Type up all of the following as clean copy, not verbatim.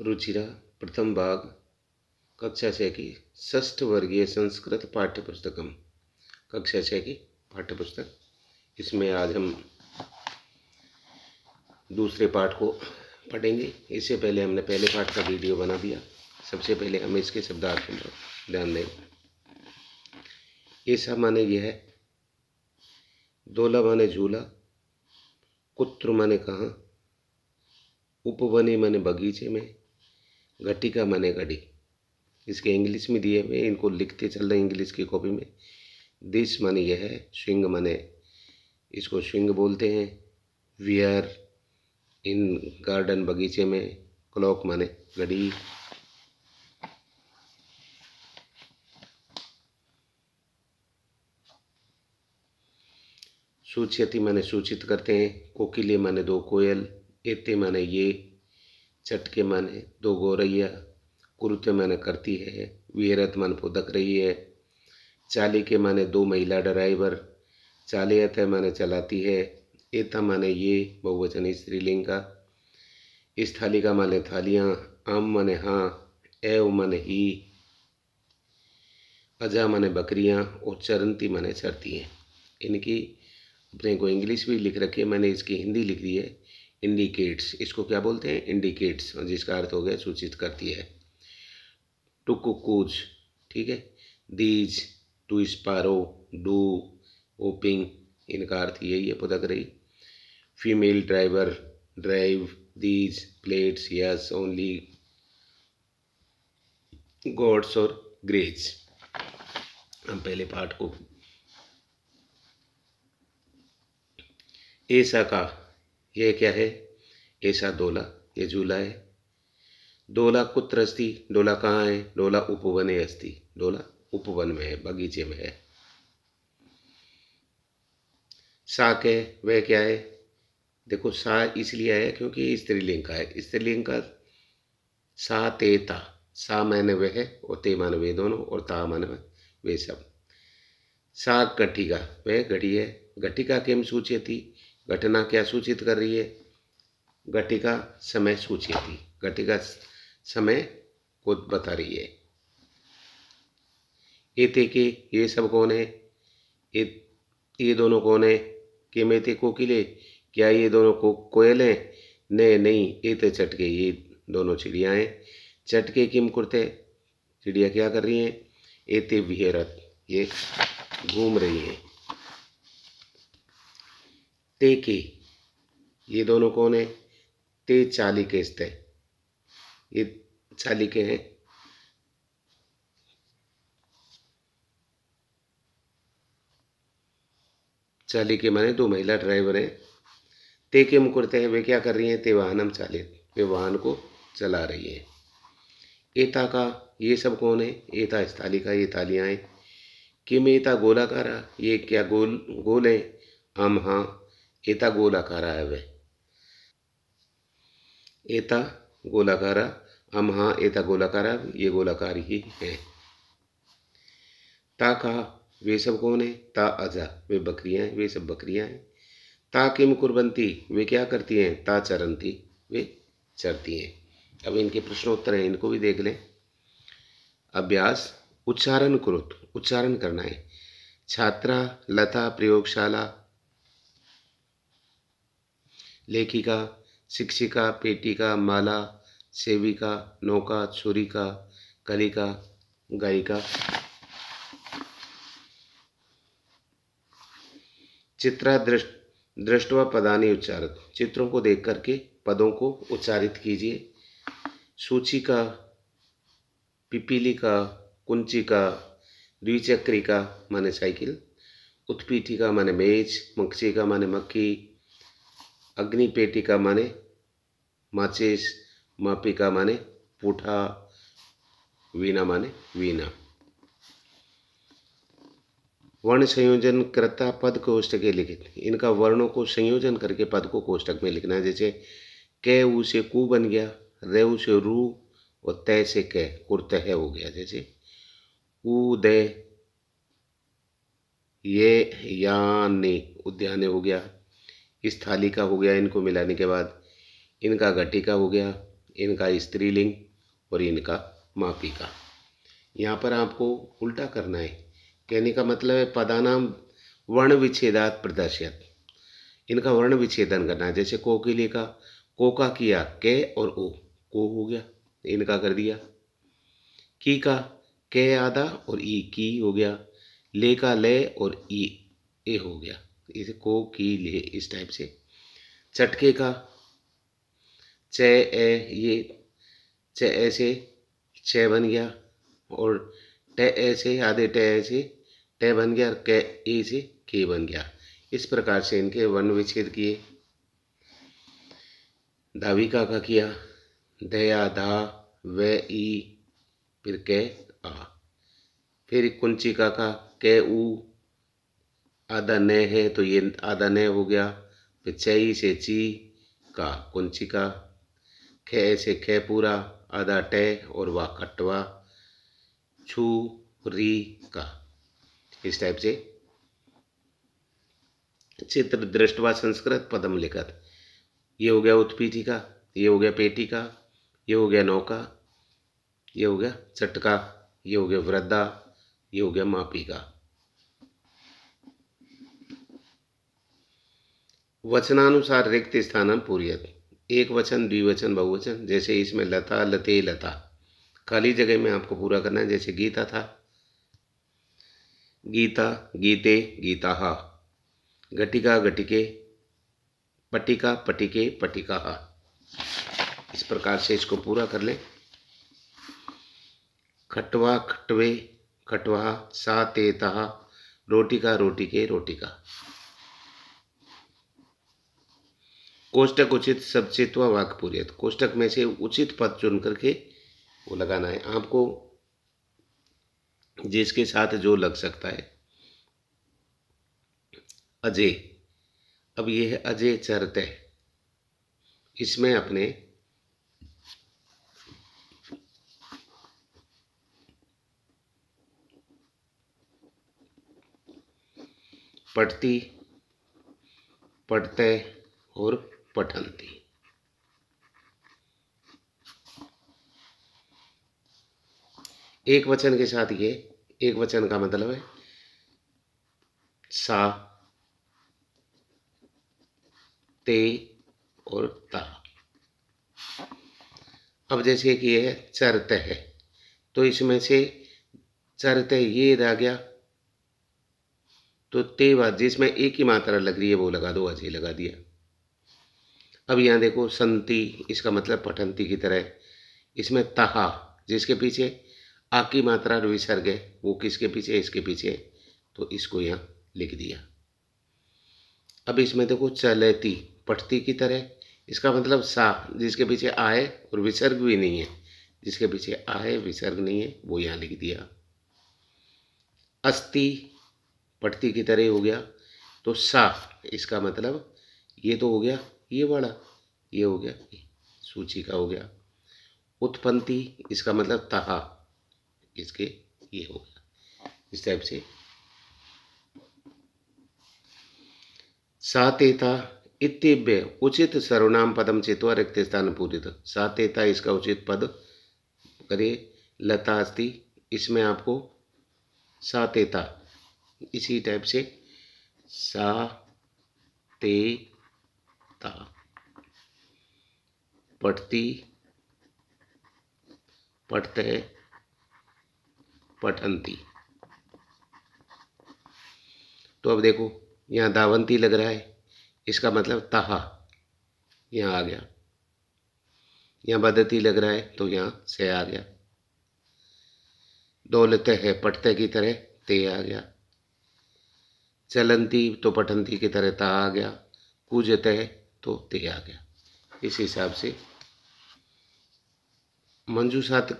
रुचिरा प्रथम भाग कक्षा 6 की षष्ठ वर्गीय संस्कृत पाठ्यपुस्तकम कक्षा 6 की पाठ्यपुस्तक। इसमें आज हम दूसरे पाठ को पढ़ेंगे। इससे पहले हमने पहले पाठ का वीडियो बना दिया। सबसे पहले हम इसके शब्दार्थों पर ध्यान दें। ऐसा माने यह है, दोला माने झूला, कुत्र माने कहाँ, उपवनी माने बगीचे में, घटिका माने घड़ी। इसके इंग्लिश में दिए हुए, इनको लिखते चल रहे इंग्लिश की कॉपी में। दिस माने यह है, स्विंग माने इसको स्विंग बोलते हैं, वियर इन गार्डन बगीचे में, क्लॉक माने घड़ी, सूच्यति माने सूचित करते हैं, कोकिले माने दो कोयल, एते माने ये, चटके माने दो गौरैया, कुरुते माने करती है, विहरत माने फुदक रही है, चाली के माने दो महिला ड्राइवर, चालयत है माने चलाती है, एता माने ये बहुवचन स्त्रीलिंग का, इस थाली का माने थालियाँ, आम माने हाँ, एव माने ही, अजा माने बकरियाँ और चरंती माने चरती हैं। इनकी अपने को इंग्लिश भी लिख रखी है, मैंने इसकी हिंदी लिख दी है। इंडिकेट्स, इसको क्या बोलते हैं? इंडिकेट्स, जिसका अर्थ हो गया सूचित करती है। टू कुकूज, ठीक है। दीज, टू स्पारो, डू, ओपिंग, इनका अर्थ यही है, पुदक रही। Female driver, drive, these plates, yes, only, gods और ग्रेज। हम पहले पाठ को ऐसा का, ये क्या है? ऐसा दोला, ये झूला है। डोला कुत्र अस्ति, डोला कहाँ है? डोला उपवने अस्ति, डोला उपवन में है, बगीचे में है। साक है, वह क्या है? देखो, सा इसलिए है क्योंकि स्त्रीलिंग का है। स्त्रीलिंग का सा ते ता, सा माने वह और ते माने वे दोनों और ता माने वे सब। साक घटिका, वह घड़ी है। घटिका किम सूचयति, घटना क्या सूचित कर रही है? घटिका समय सूचयति, घटिका समय को बता रही है। एते के, ये सब कौन है? ये दोनों कौन है? के में थे कोकिले, क्या ये दोनों कोयल हैं? नहीं, एते चटके, ये दोनों चिड़िया हैं। चटके किम कुरते, चिड़िया क्या कर रही हैं? एते विहरत, ये घूम रही हैं। ते के, ये दोनों कौन है? ते चालिके स्ते, ये चालिके हैं। चालिके माने दो महिला ड्राइवर हैं। ते के मुकुरते हैं, वे क्या कर रही हैं? ते वाहनम चालित, वे वाहन को चला रही हैं। एता का, ये सब कौन है? एता स्थाली का, ये तालियां हैं। किम एता गोलाकारा, ये क्या गोल गोल है? हम हाँ, एता गोलाकारा है वह। एता गोलाकारा, हम हाँ, एता गोलाकारा, ये गोलाकार ही है। ता का, वे सब कौन है? ता अजा, वे बकरियां हैं, वे सब बकरियां हैं। ता किम कुर्बंती, वे क्या करती हैं? ता चरंती, वे चरती हैं। अब इनके प्रश्नोत्तर हैं, इनको भी देख लें। अभ्यास, उच्चारण कुरुत, उच्चारण करना है। छात्रा, लता, प्रयोगशाला, लेखिका, शिक्षिका, पेटिका, माला, सेविका, नौका, छुरिका, कलिका, गायिका। चित्रा दृष्टवा पदानि उच्चारित, चित्रों को देख करके पदों को उच्चारित कीजिए। सूचिका, पिपीलिका, कुंचिका, द्विचक्रिका माने साइकिल, उत्पीठिका माने मेज, मक्षिका माने मक्खी, अग्निपेटिका माने माचिस, मापिका माने पूठा, वीणा माने वीणा। वर्ण संयोजन करता पद कोष्टके लिखित, इनका वर्णों को संयोजन करके पद को कोष्टक में लिखना है। जैसे कै ऊ से कु बन गया, रेऊ से रू और तय से कै, कुर्तह हो गया। जैसे उदय, ये याने, उद्याने हो गया। इस थाली का हो गया, इनको मिलाने के बाद। इनका घटिका हो गया, इनका स्त्रीलिंग और इनका मापिका। यहाँ पर आपको उल्टा करना है। कहने का मतलब है पदानाम वर्ण विच्छेदात प्रदर्शित, इनका वर्ण विच्छेदन करना है। जैसे कोकिले का को का किया के और ओ, को हो गया, इनका कर दिया। की का के आधा और ई की हो गया। ले का ले और ई ए हो गया, इसे को की ले, इस टाइप से। चटके का च ए, ये च ए से छ बन गया और ट ए से आधे ट ए से ट बन गया और क ए से के बन गया। इस प्रकार से इनके वर्ण विच्छेद किए। धाविका का किया दया धा व ई, फिर के आ। फिर कुंचिका का के ऊ, आधा न है तो ये आधा न हो गया। फिर चई से ची का कुंचिका। खे से खे पूरा, आधा टे और वाह कटवा। छू री का, इस टाइप से। चित्र दृष्टवा संस्कृत पदम लिखत, ये हो गया उत्पीठिका, ये हो गया पेटिका, ये हो गया नौका, ये हो गया चटका, ये हो गया वृद्धा, ये हो गया मापिका। वचनानुसार रिक्त स्थानम पूर्यत, एक वचन द्विवचन बहुवचन। जैसे इसमें लता लते लता, खाली जगह में आपको पूरा करना है। जैसे गीता था गीता गीते गीता, घटिका घटिके, पटिका पटिके पटिका। इस प्रकार से इसको पूरा कर लें। खटवा खटवे खटवा, सा ते ता, रोटिका रोटिके रोटिका। कोष्टक उचित सबचित व वाक्य पूर्यत, कोष्टक में से उचित पद चुन करके वो लगाना है आपको, जिसके साथ जो लग सकता है। अजय, अब ये है अजय चरते, इसमें अपने पढ़ती पढ़ते और पठंती। एक वचन के साथ ये एक वचन का मतलब है सा ते और ता। अब जैसे कि ये चरते है तो इसमें से चरते ये रह गया तो ते बाद जिसमें एक ही मात्रा लग रही है वो लगा दो, अजय लगा दिया। अब यहाँ देखो संति, इसका मतलब पठंती की तरह। इसमें तहा जिसके पीछे आ की मात्रा विसर्ग है, वो किसके पीछे, इसके पीछे, तो इसको यहाँ लिख दिया। अब इसमें देखो चलती पठती की तरह, इसका मतलब सा जिसके पीछे आ है और विसर्ग भी नहीं है, जिसके पीछे आ है विसर्ग नहीं है, वो यहाँ लिख दिया। अस्ति पठती की तरह हो गया तो सा, इसका मतलब ये तो हो गया ये वाला, ये हो गया सूची का हो गया। उत्पन्ति, इसका मतलब तहा, इसके ये हो गया। इस टाइप से सातेता इत्येभ्य उचित सर्वनाम पदम चित्वा रिक्त स्थान पूरित। सातेता इसका उचित पद करिए। लता अस्ति, इसमें आपको सातेता इसी टाइप से सा ते ता, पठती पठते पठंती। तो अब देखो यहाँ दावंती लग रहा है, इसका मतलब ताहा यहाँ आ गया। यहाँ बदती लग रहा है तो यहाँ से आ गया। दौलते है पठते की तरह ते आ गया। चलंती तो पठंती की तरह ता आ गया। कूजते है तो ते आ गया। इस हिसाब से मंजूषात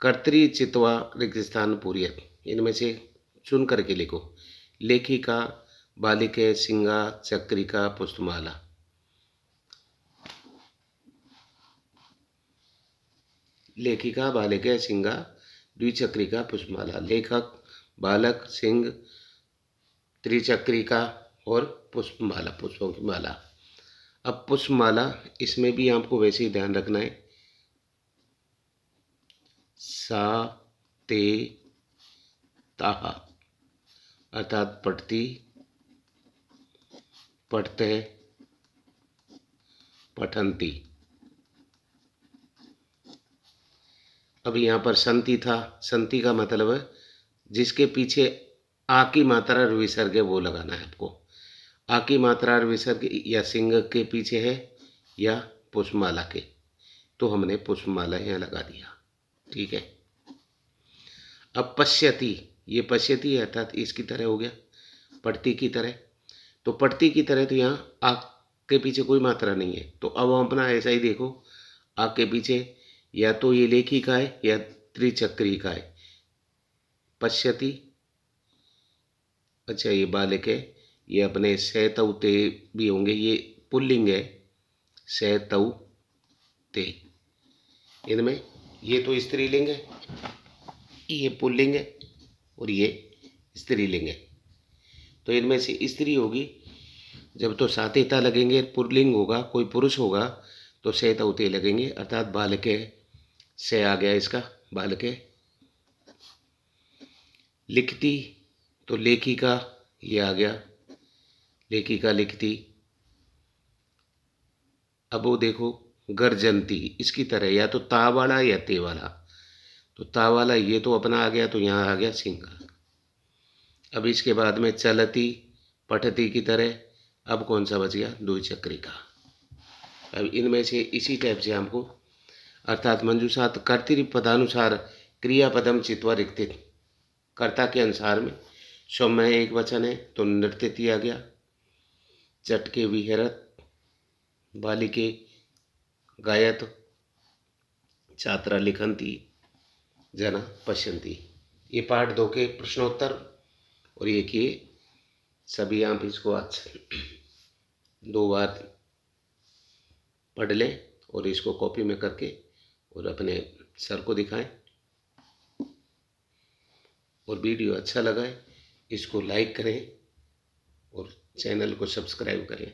कर्तरी चित्वा रिक्त स्थान पूर्यत, इनमें से चुन करके लिखो। लेखिका बालिके सिंगा चक्रिका पुष्पमाला। लेखिका बालिके सिंगा द्विचक्रिका पुष्पमाला। लेखक बालक सिंह त्रिचक्रिका और पुष्पमाला, पुष्पों की माला। अब पुष्पमाला, इसमें भी आपको वैसे ही ध्यान रखना है सा ते ताहा अर्थात पठती, पढ़ते, पठंती। अब यहाँ पर संति था। संति का मतलब है जिसके पीछे आ की मात्रा और विसर्ग है वो लगाना है आपको। आ की मात्रा और विसर्ग या सिंह के पीछे है या पुष्पमाला के, तो हमने पुष्पमाला यहाँ लगा दिया। ठीक है। अब पश्यति, ये पश्यति अर्थात इसकी तरह हो गया, पढ़ती की तरह। तो पढ़ती की तरह तो यहाँ आ के पीछे कोई मात्रा नहीं है, तो अब हम अपना ऐसा ही देखो, आ के पीछे या तो ये लेखिका है या त्रिचक्री का है। पश्यति, अच्छा ये बालक है, ये अपने सैतौते भी होंगे, ये पुल्लिंग है, सैतौते। इनमें ये तो स्त्रीलिंग है, ये पुल्लिंग है और ये स्त्रीलिंग है। तो इनमें से स्त्री होगी जब तो सातेता लगेंगे, पुल्लिंग होगा कोई पुरुष होगा तो सैतौते लगेंगे, अर्थात बालके से आ गया इसका, बालके। लिखती तो लेखिका ये आ गया, लेखिका लिखती। अब वो देखो गर्जंती, इसकी तरह या तो ता वाला या ते वाला, तो ता वाला ये तो अपना आ गया, तो यहाँ आ गया सिंह। अब इसके बाद में चलती, पठती की तरह, अब कौन सा बच गया, द्विचक्री का। अब इनमें से इसी टाइप से हमको अर्थात मंजूषात कर्तृपदानुसार क्रियापदम चित्वा रिक्तित, कर्ता के अनुसार में सौम्य एक वचन है तो नृत्यति आ गया, चटके विहरत, बालिके गायत, छात्रा लिखंती, जना पश्यंती। ये पार्ट 2 के प्रश्नोत्तर और ये किए सभी आप इसको आज 2 बार पढ़ लें और इसको कॉपी में करके और अपने सर को दिखाएं। और वीडियो अच्छा लगा है इसको लाइक करें और चैनल को सब्सक्राइब करें।